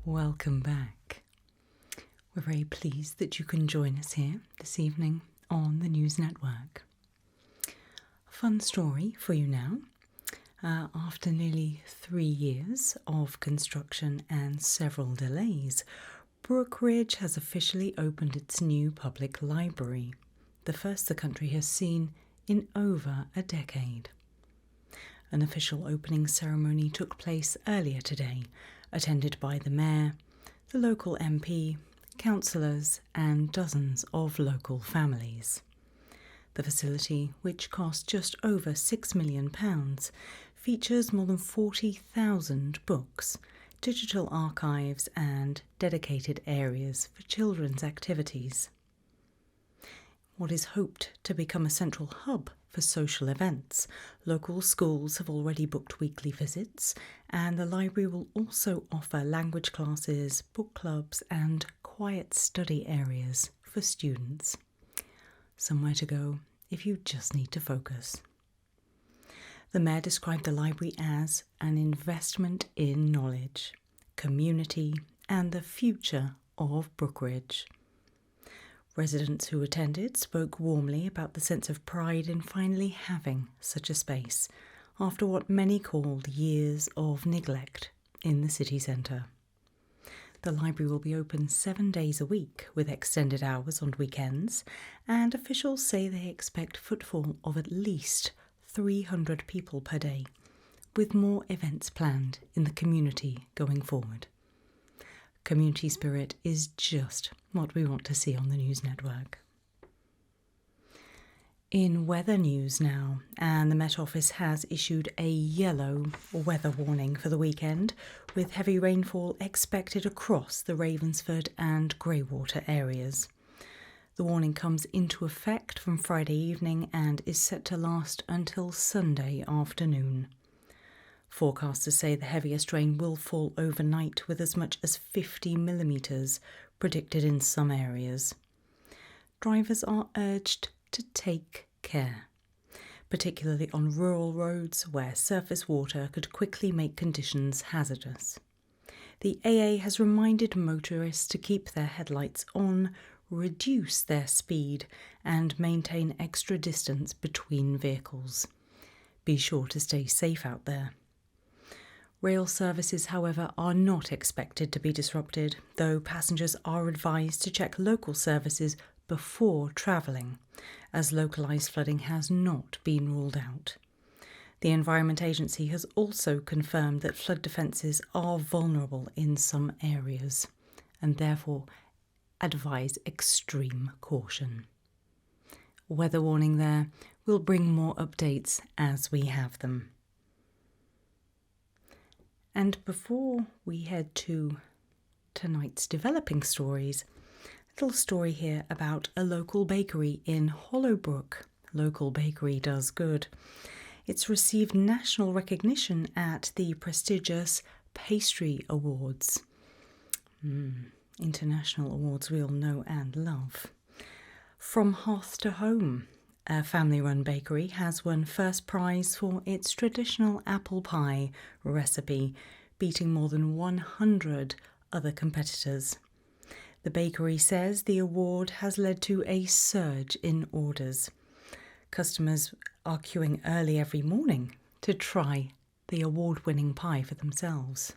Welcome back. We're very pleased that you can join us here this evening on the News Network. A fun story for you now. After nearly 3 years of construction and several delays, Brookridge has officially opened its new public library, the first the country has seen in over a decade. An official opening ceremony took place earlier today, attended by the mayor, the local MP, councillors and dozens of local families. The facility, which cost just over £6 million, features more than 40,000 books, digital archives and dedicated areas for children's activities. What is hoped to become a central hub for social events, local schools have already booked weekly visits, and the library will also offer language classes, book clubs and quiet study areas for students. Somewhere to go if you just need to focus. The mayor described the library as an investment in knowledge, community and the future of Brookridge. Residents who attended spoke warmly about the sense of pride in finally having such a space after what many called years of neglect in the city centre. The library will be open 7 days a week with extended hours on weekends, and officials say they expect footfall of at least 300 people per day, with more events planned in the community going forward. Community spirit is just what we want to see on the News Network. In weather news now, and the Met Office has issued a yellow weather warning for the weekend, with heavy rainfall expected across the Ravensford and Greywater areas. The warning comes into effect from Friday evening and is set to last until Sunday afternoon. Forecasters say the heaviest rain will fall overnight, with as much as 50 millimetres predicted in some areas. Drivers are urged to take care, particularly on rural roads where surface water could quickly make conditions hazardous. The AA has reminded motorists to keep their headlights on, reduce their speed and maintain extra distance between vehicles. Be sure to stay safe out there. Rail services, however, are not expected to be disrupted, though passengers are advised to check local services before travelling, as localised flooding has not been ruled out. The Environment Agency has also confirmed that flood defences are vulnerable in some areas, and therefore advise extreme caution. Weather warning there. We'll bring more updates as we have them. And before we head to tonight's developing stories, a little story here about a local bakery in Hollowbrook. Local bakery does good. It's received national recognition at the prestigious Pastry Awards. International awards we all know and love. From Hearth to Home, a family-run bakery has won first prize for its traditional apple pie recipe, beating more than 100 other competitors. The bakery says the award has led to a surge in orders. Customers are queuing early every morning to try the award-winning pie for themselves.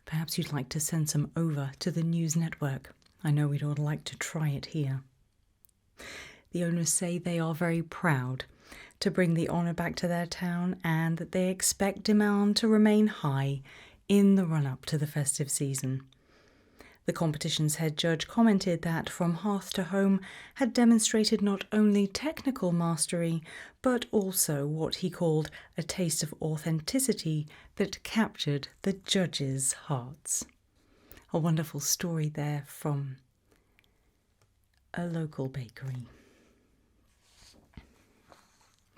Perhaps you'd like to send some over to the News Network. I know we'd all like to try it here. The owners say they are very proud to bring the honour back to their town and that they expect demand to remain high in the run-up to the festive season. The competition's head judge commented that From Hearth to Home had demonstrated not only technical mastery, but also what he called a taste of authenticity that captured the judges' hearts. A wonderful story there from a local bakery.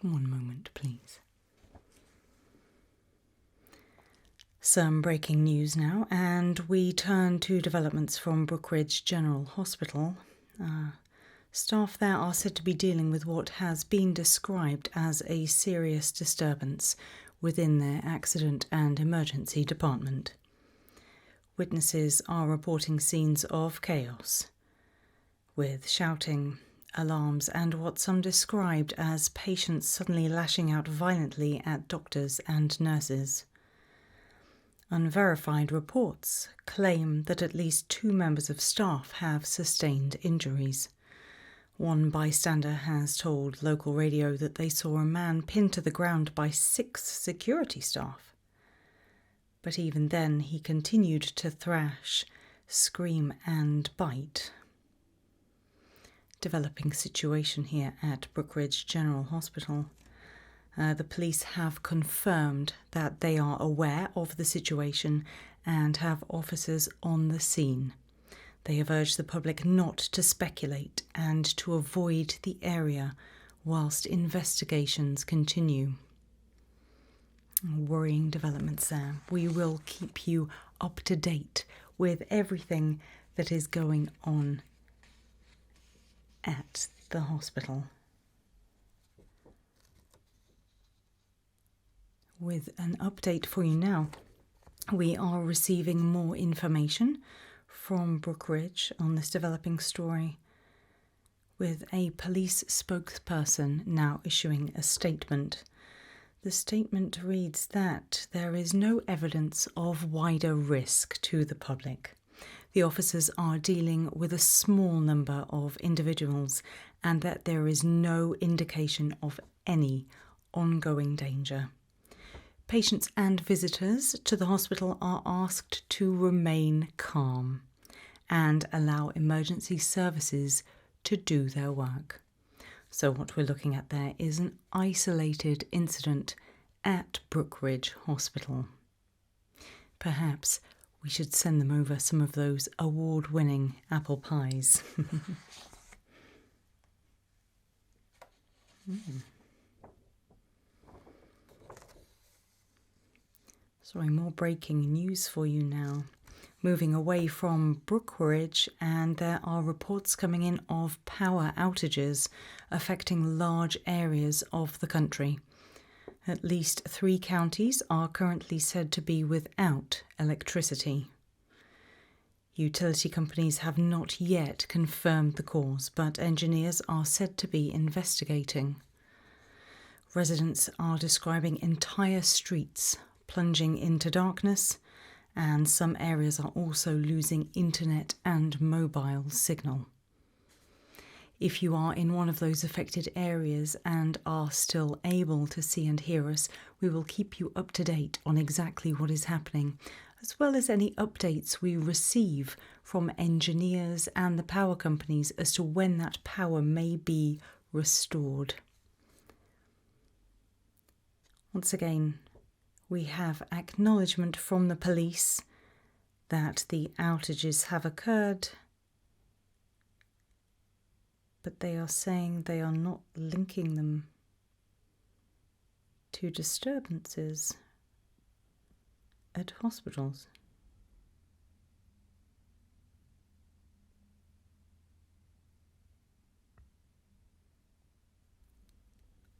One moment, please. Some breaking news now, and we turn to developments from Brookridge General Hospital. Staff there are said to be dealing with what has been described as a serious disturbance within their accident and emergency department. Witnesses are reporting scenes of chaos, with shouting, alarms, and what some described as patients suddenly lashing out violently at doctors and nurses. Unverified reports claim that at least 2 members of staff have sustained injuries. One bystander has told local radio that they saw a man pinned to the ground by 6 security staff. But even then, he continued to thrash, scream, and bite. Developing situation here at Brookridge General Hospital. The police have confirmed that they are aware of the situation and have officers on the scene. They have urged the public not to speculate and to avoid the area whilst investigations continue. Worrying developments there. We will keep you up to date with everything that is going on at the hospital. With an update for you now, we are receiving more information from Brookridge on this developing story, with a police spokesperson now issuing a statement. The statement reads that there is no evidence of wider risk to the public. The officers are dealing with a small number of individuals and that there is no indication of any ongoing danger. Patients and visitors to the hospital are asked to remain calm and allow emergency services to do their work. So what we're looking at there is an isolated incident at Brookridge Hospital. Perhaps we should send them over some of those award-winning apple pies. Sorry, more breaking news for you now. Moving away from Brookridge, and there are reports coming in of power outages affecting large areas of the country. At least 3 counties are currently said to be without electricity. Utility companies have not yet confirmed the cause, but engineers are said to be investigating. Residents are describing entire streets plunging into darkness, and some areas are also losing internet and mobile signal. If you are in one of those affected areas and are still able to see and hear us, we will keep you up to date on exactly what is happening, as well as any updates we receive from engineers and the power companies as to when that power may be restored. Once again, we have acknowledgement from the police that the outages have occurred, but they are saying they are not linking them to disturbances at hospitals.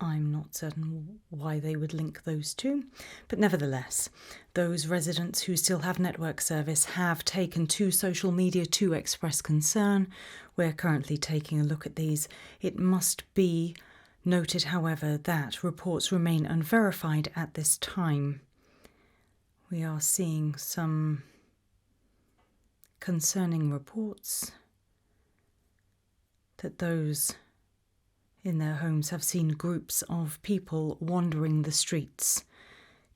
I'm not certain why they would link those two, but nevertheless, those residents who still have network service have taken to social media to express concern. We're currently taking a look at these. It must be noted, however, that reports remain unverified at this time. We are seeing some concerning reports that those in their homes have seen groups of people wandering the streets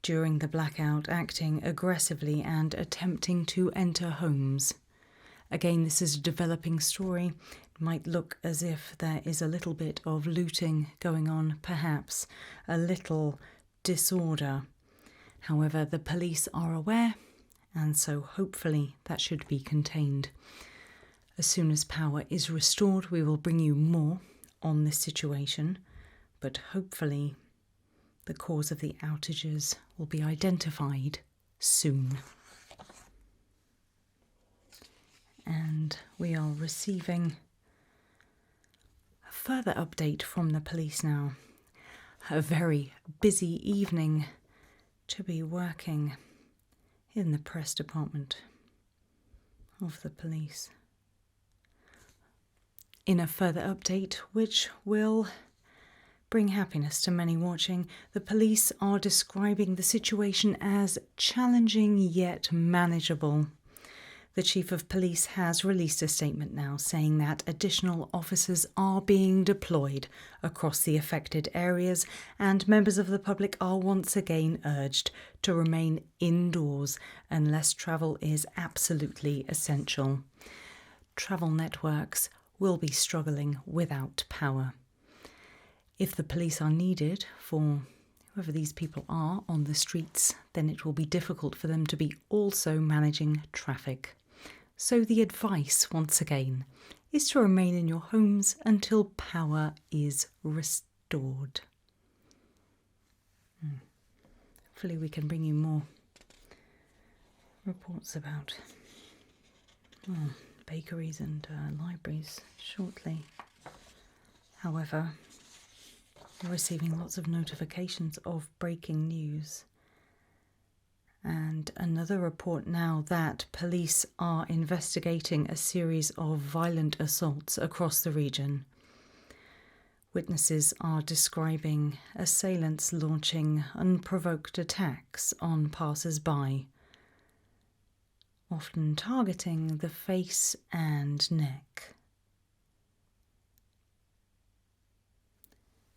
during the blackout, acting aggressively and attempting to enter homes. Again, this is a developing story. It might look as if there is a little bit of looting going on, perhaps a little disorder. However, the police are aware, and so hopefully that should be contained. As soon as power is restored, we will bring you more on this situation, but hopefully the cause of the outages will be identified soon. And we are receiving a further update from the police now. A very busy evening to be working in the press department. of the police. In a further update, which will bring happiness to many watching, the police are describing the situation as challenging yet manageable. The Chief of Police has released a statement now saying that additional officers are being deployed across the affected areas and members of the public are once again urged to remain indoors unless travel is absolutely essential. Travel networks will be struggling without power. If the police are needed for whoever these people are on the streets, then it will be difficult for them to be also managing traffic. So the advice, once again, is to remain in your homes until power is restored. Hopefully we can bring you more reports about bakeries and libraries shortly. However, we're receiving lots of notifications of breaking news. And another report now that police are investigating a series of violent assaults across the region. Witnesses are describing assailants launching unprovoked attacks on passers-by, often targeting the face and neck.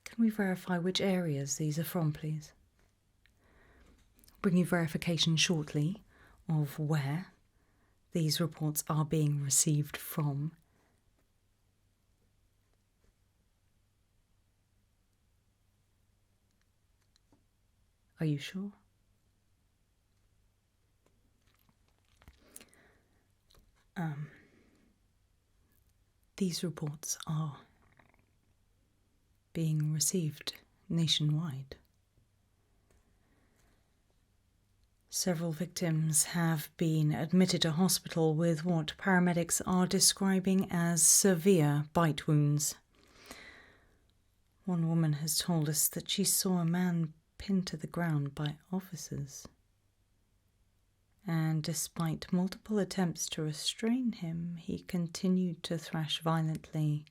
Can we verify which areas these are from, please? Bring you verification shortly of where these reports are being received from. Are you sure? These reports are being received nationwide. Several victims have been admitted to hospital with what paramedics are describing as severe bite wounds. One woman has told us that she saw a man pinned to the ground by officers. And despite multiple attempts to restrain him, he continued to thrash violently,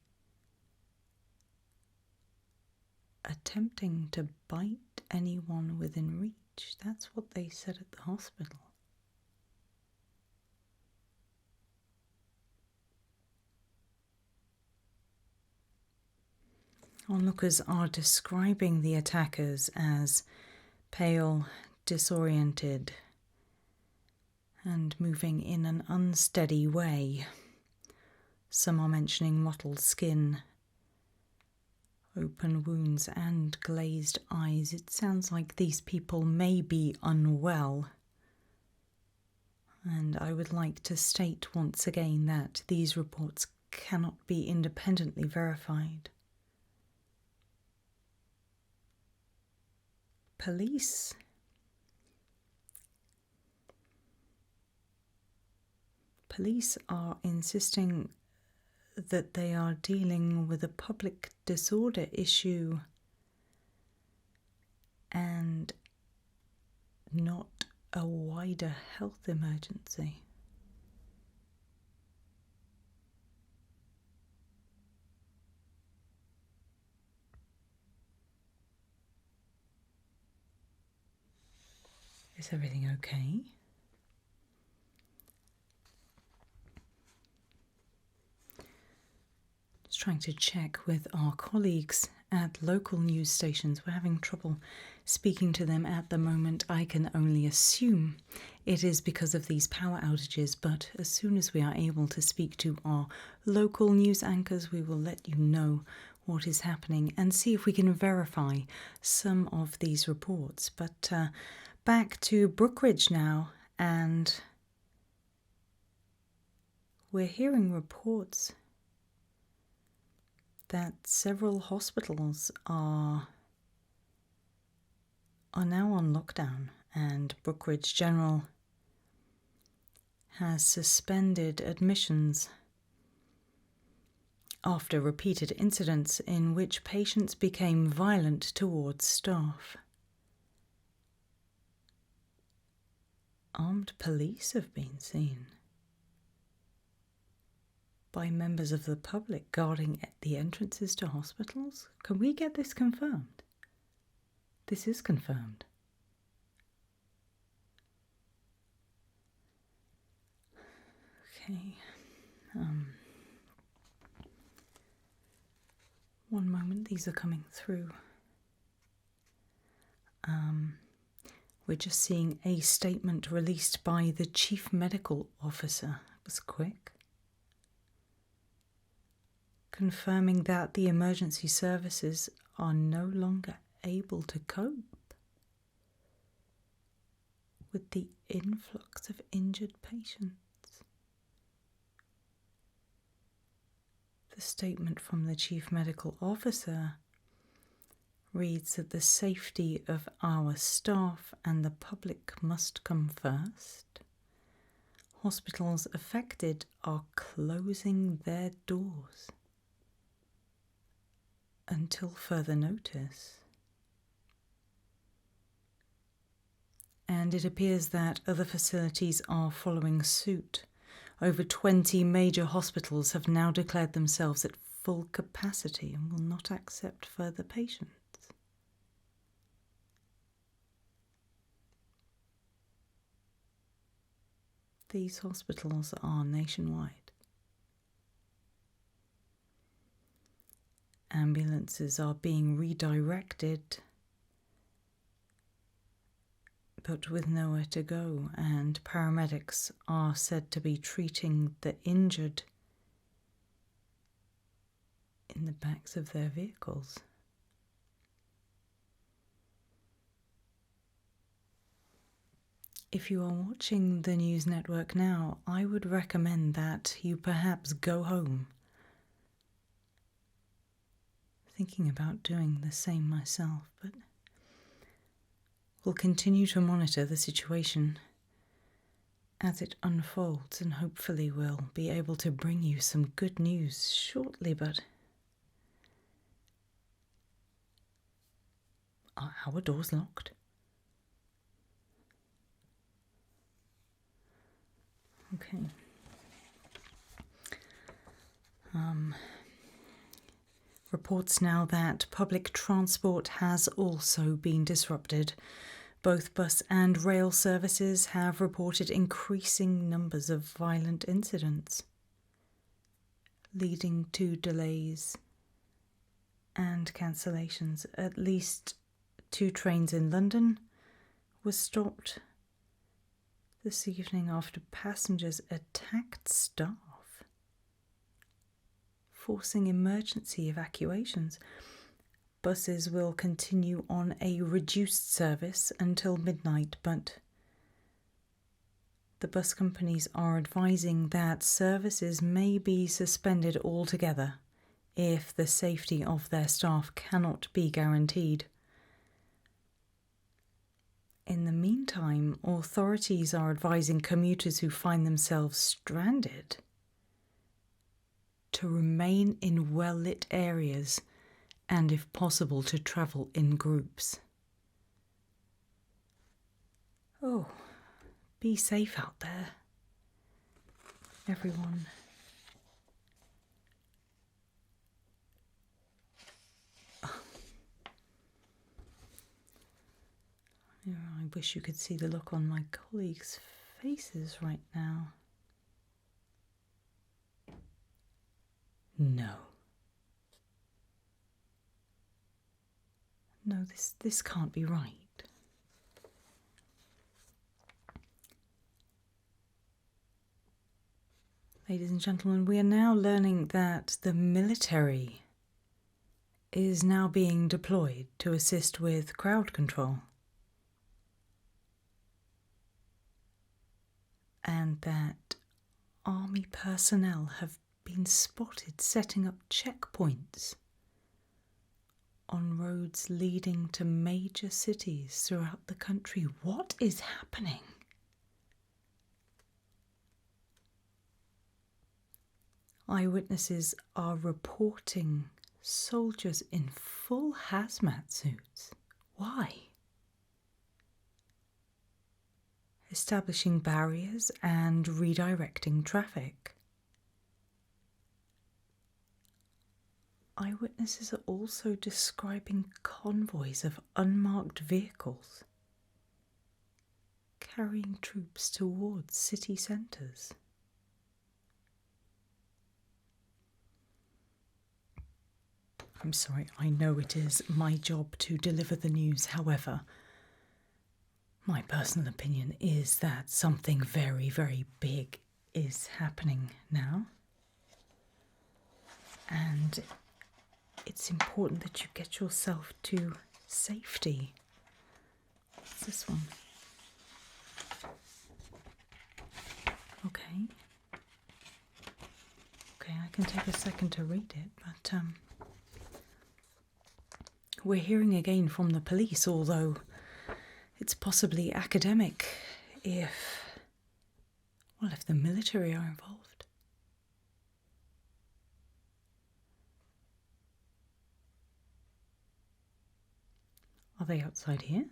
attempting to bite anyone within reach. That's what they said at the hospital. Onlookers are describing the attackers as pale, disoriented, and moving in an unsteady way. Some are mentioning mottled skin, open wounds and glazed eyes. It sounds like these people may be unwell. And I would like to state once again that these reports cannot be independently verified. Police are insisting that they are dealing with a public disorder issue and not a wider health emergency. Is everything okay? Just trying to check with our colleagues at local news stations. We're having trouble speaking to them at the moment. I can only assume it is because of these power outages, but as soon as we are able to speak to our local news anchors, we will let you know what is happening and see if we can verify some of these reports. But back to Brookridge now, and we're hearing reports that several hospitals are now on lockdown, and Brookridge General has suspended admissions after repeated incidents in which patients became violent towards staff. Armed police have been seen. by members of the public guarding the entrances to hospitals? Can we get this confirmed? This is confirmed. Okay. One moment, these are coming through. We're just seeing a statement released by the Chief Medical Officer. It was quick. Confirming that the emergency services are no longer able to cope with the influx of injured patients. The statement from the Chief Medical Officer reads that the safety of our staff and the public must come first. Hospitals affected are closing their doors until further notice. And it appears that other facilities are following suit. Over 20 major hospitals have now declared themselves at full capacity and will not accept further patients. These hospitals are nationwide. Ambulances are being redirected, but with nowhere to go, and paramedics are said to be treating the injured in the backs of their vehicles. If you are watching the news network now, I would recommend that you perhaps go home. Thinking about doing the same myself, but we'll continue to monitor the situation as it unfolds, and hopefully we'll be able to bring you some good news shortly. But are our doors locked? Okay. Reports now that public transport has also been disrupted. Both bus and rail services have reported increasing numbers of violent incidents, leading to delays and cancellations. At least 2 trains in London were stopped this evening after passengers attacked staff, forcing emergency evacuations. Buses will continue on a reduced service until midnight, but the bus companies are advising that services may be suspended altogether if the safety of their staff cannot be guaranteed. In the meantime, authorities are advising commuters who find themselves stranded to remain in well-lit areas and, if possible, to travel in groups. Oh, be safe out there, everyone. I wish you could see the look on my colleagues' faces right now. No. No, this can't be right. Ladies and gentlemen, we are now learning that the military is now being deployed to assist with crowd control. And that army personnel have been spotted setting up checkpoints on roads leading to major cities throughout the country. What is happening? Eyewitnesses are reporting soldiers in full hazmat suits. Why? Establishing barriers and redirecting traffic. eyewitnesses are also describing convoys of unmarked vehicles carrying troops towards city centres. I'm sorry, I know it is my job to deliver the news. However, my personal opinion is that something very, very big is happening now. And it's important that you get yourself to safety. What's this one? Okay. Okay, I can take a second to read it, but we're hearing again from the police, although it's possibly academic if the military are involved. Are they outside here?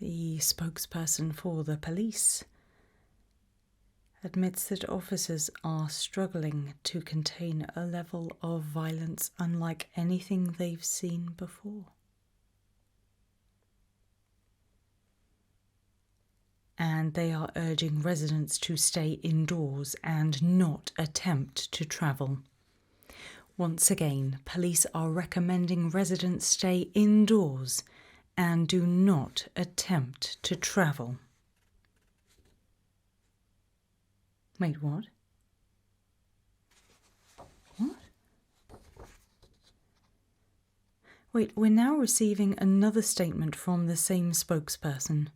The spokesperson for the police admits that officers are struggling to contain a level of violence unlike anything they've seen before. And they are urging residents to stay indoors and not attempt to travel. Once again, police are recommending residents stay indoors and do not attempt to travel. Wait, what? What? Wait, we're now receiving another statement from the same spokesperson,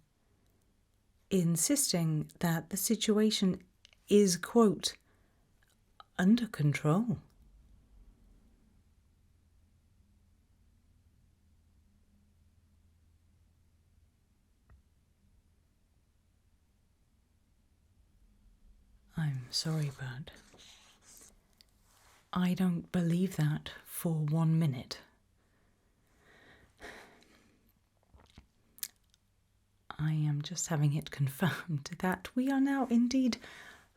insisting that the situation is, quote, under control. I'm sorry, but I don't believe that for 1 minute. I am just having it confirmed that we are now indeed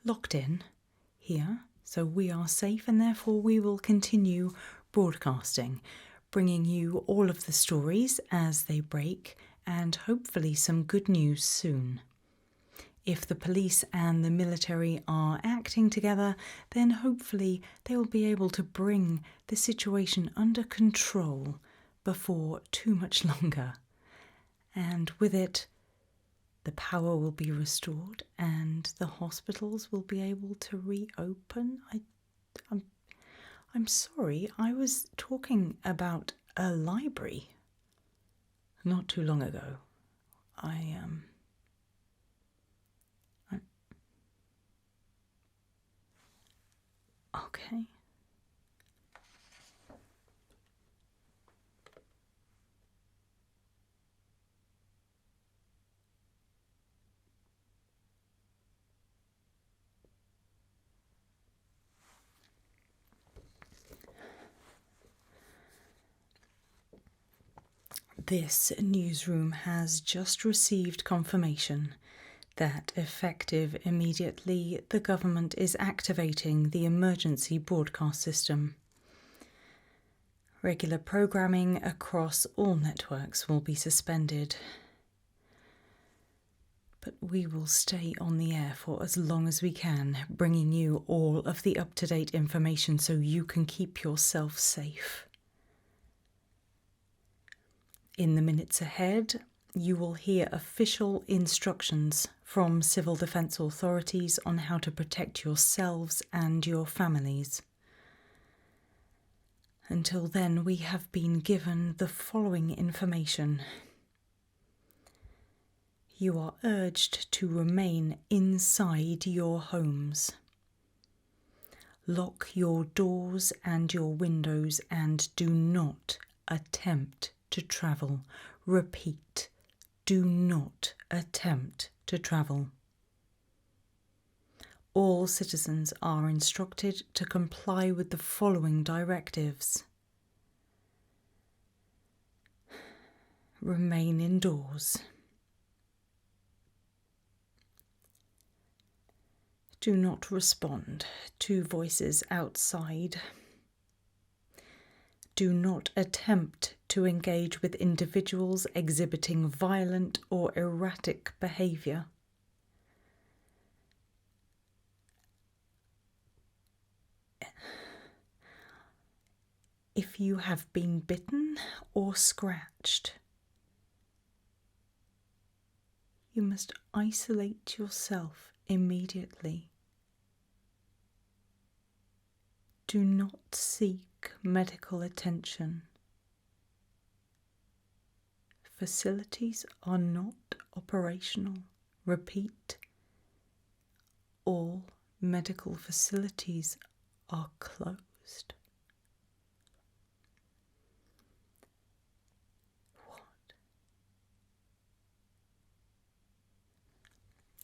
locked in here, so we are safe, and therefore we will continue broadcasting, bringing you all of the stories as they break, and hopefully some good news soon. If the police and the military are acting together, then hopefully they will be able to bring the situation under control before too much longer. And with it, the power will be restored and the hospitals will be able to reopen. I'm sorry, I was talking about a library not too long ago. Okay. This newsroom has just received confirmation that, effective immediately, the government is activating the emergency broadcast system. Regular programming across all networks will be suspended, but we will stay on the air for as long as we can, bringing you all of the up-to-date information so you can keep yourself safe. In the minutes ahead, you will hear official instructions from civil defence authorities on how to protect yourselves and your families. Until then, we have been given the following information. You are urged to remain inside your homes. Lock your doors and your windows and do not attempt to travel. Repeat, do not attempt to travel. All citizens are instructed to comply with the following directives. remain indoors. Do not respond to voices outside. Do not attempt to engage with individuals exhibiting violent or erratic behaviour. If you have been bitten or scratched, you must isolate yourself immediately. Do not seek medical attention. Facilities are not operational. Repeat, all medical facilities are closed. What?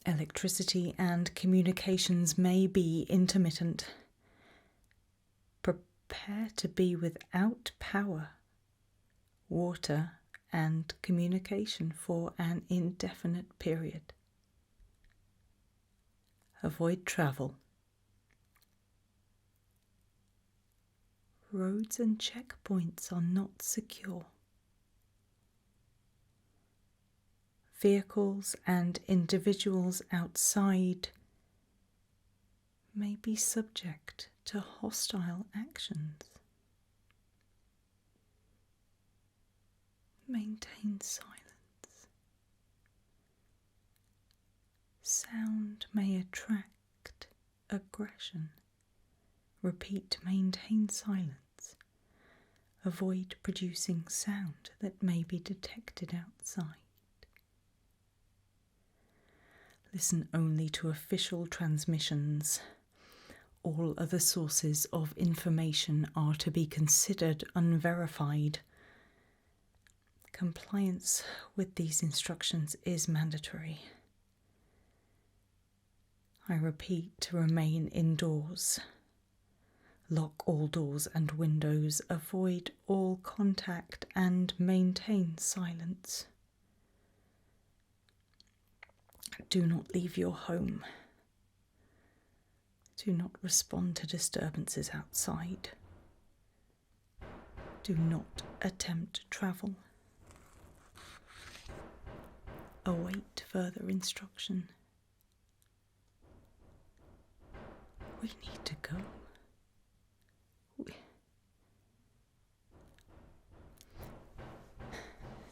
Electricity and communications may be intermittent. Prepare to be without power, water, and communication for an indefinite period. Avoid travel. Roads and checkpoints are not secure. Vehicles and individuals outside may be subject to hostile actions. Maintain silence. Sound may attract aggression. Repeat, maintain silence. Avoid producing sound that may be detected outside. Listen only to official transmissions. All other sources of information are to be considered unverified. Compliance with these instructions is mandatory. I repeat, to remain indoors. Lock all doors and windows, avoid all contact, and maintain silence. Do not leave your home. Do not respond to disturbances outside. Do not attempt travel. Await further instruction. We need to go.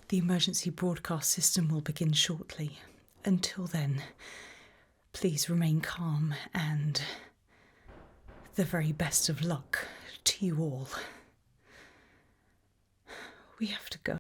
The emergency broadcast system will begin shortly. Until then, please remain calm and the very best of luck to you all. We have to go.